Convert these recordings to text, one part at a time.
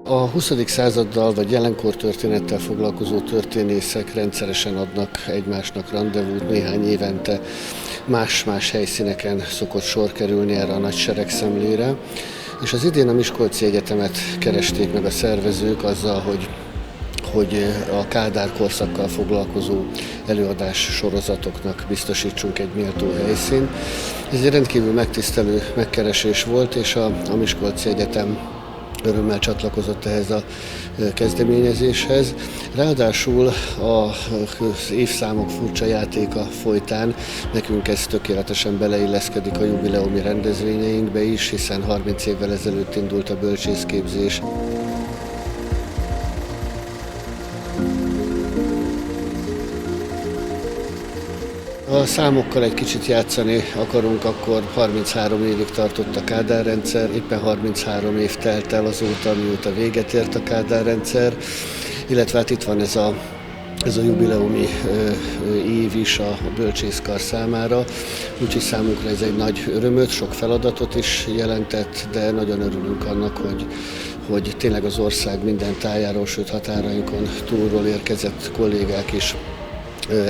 A 20. századdal vagy jelenkor történettel foglalkozó történészek rendszeresen adnak egymásnak randevút, néhány évente más-más helyszíneken szokott sor kerülni erre a nagy seregszemlére, és az idén a Miskolci Egyetemet keresték meg a szervezők azzal, hogy a Kádár korszakkal foglalkozó előadás sorozatoknak biztosítsunk egy méltó helyszínt. Ez egy rendkívül megtisztelő megkeresés volt, és a Miskolci Egyetem örömmel csatlakozott ehhez a kezdeményezéshez. Ráadásul az évszámok furcsa játéka folytán nekünk ez tökéletesen beleilleszkedik a jubileumi rendezvényeinkbe is, hiszen 30 évvel ezelőtt indult a bölcsészképzés. Ha a számokkal egy kicsit játszani akarunk, akkor 33 évig tartott a Kádár rendszer, éppen 33 év telt el azóta, mióta véget ért a Kádár rendszer, illetve hát itt van ez a jubileumi év is a bölcsészkar számára, úgyhogy számunkra ez egy nagy örömöt, sok feladatot is jelentett, de nagyon örülünk annak, hogy tényleg az ország minden tájáról, sőt határainkon túlról érkezett kollégák is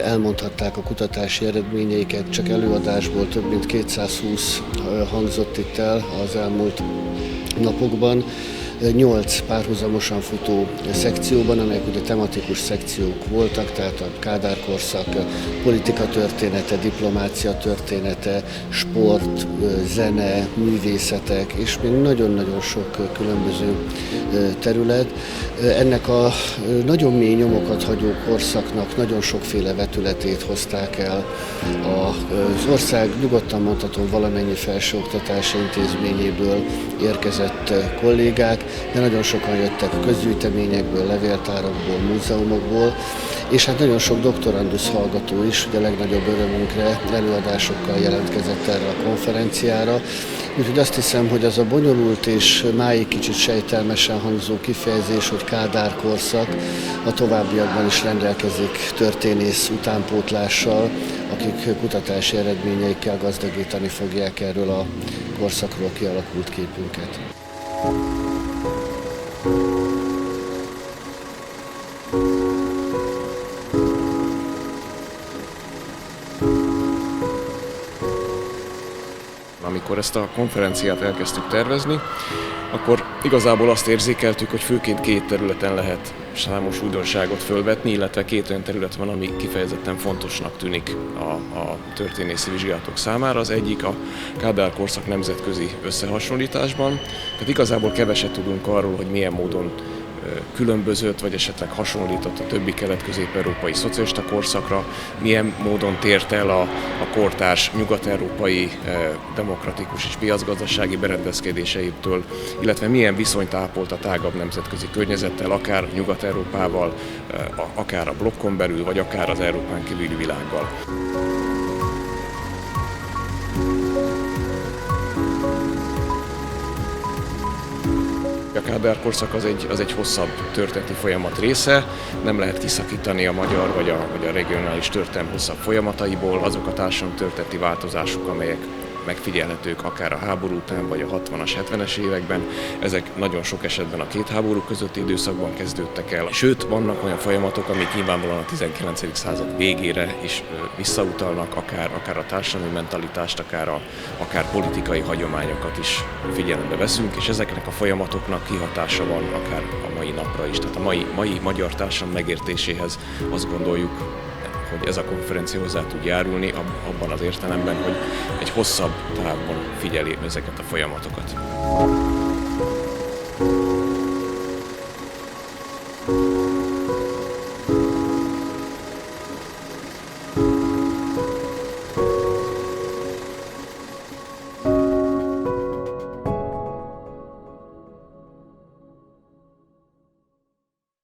elmondhatták a kutatási eredményeiket, csak előadásból több mint 220 hangzott itt el az elmúlt napokban. 8 párhuzamosan futó szekcióban, amelyek ugye tematikus szekciók voltak, tehát a Kádár korszak politika története, diplomácia története, sport, zene, művészetek, és még nagyon-nagyon sok különböző terület. Ennek a nagyon mély nyomokat hagyó korszaknak nagyon sokféle vetületét hozták el az ország, nyugodtan mondhatom, valamennyi felsőoktatási intézményéből érkezett kollégák, de nagyon sokan jöttek a közgyűjteményekből, levéltárakból, múzeumokból, és hát nagyon sok doktorandusz hallgató is, ugye a legnagyobb örömünkre előadásokkal jelentkezett erre a konferenciára. Úgyhogy azt hiszem, hogy az a bonyolult és máig kicsit sejtelmesen hangzó kifejezés, hogy Kádár korszak, a továbbiakban is rendelkezik történész utánpótlással, akik kutatási eredményeikkel gazdagítani fogják erről a korszakról kialakult képünket. Amikor ezt a konferenciát elkezdtük tervezni, akkor igazából azt érzékeltük, hogy főként 2 területen lehet számos újdonságot fölvetni, illetve 2 olyan terület van, ami kifejezetten fontosnak tűnik a történészi vizsgálatok számára. Az egyik a Kádár korszak nemzetközi összehasonlításban, tehát igazából keveset tudunk arról, hogy milyen módon különbözött, vagy esetleg hasonlított a többi kelet-közép-európai szocialista korszakra, milyen módon tért el a kortárs nyugat-európai demokratikus és piacgazdasági berendezkedéseitől, illetve milyen viszonyt ápolt a tágabb nemzetközi környezettel, akár Nyugat-Európával, akár a blokkon belül, vagy akár az Európán kívüli világgal. A Kádár korszak az egy hosszabb történeti folyamat része, nem lehet kiszakítani a magyar vagy a regionális történelem hosszabb folyamataiból azok a társadalomtörténeti változások, amelyek megfigyelhetők akár a háború után, vagy a 60-as, 70-es években. Ezek nagyon sok esetben a 2 háború közötti időszakban kezdődtek el. Sőt, vannak olyan folyamatok, amik nyilvánvalóan a 19. század végére is visszautalnak, akár a társadalmi mentalitást, akár politikai hagyományokat is figyelembe veszünk, és ezeknek a folyamatoknak kihatása van akár a mai napra is. Tehát a mai magyar társadalom megértéséhez azt gondoljuk, hogy ez a konferencia hozzá tud járulni abban az értelemben, hogy egy hosszabb távon figyeli ezeket a folyamatokat.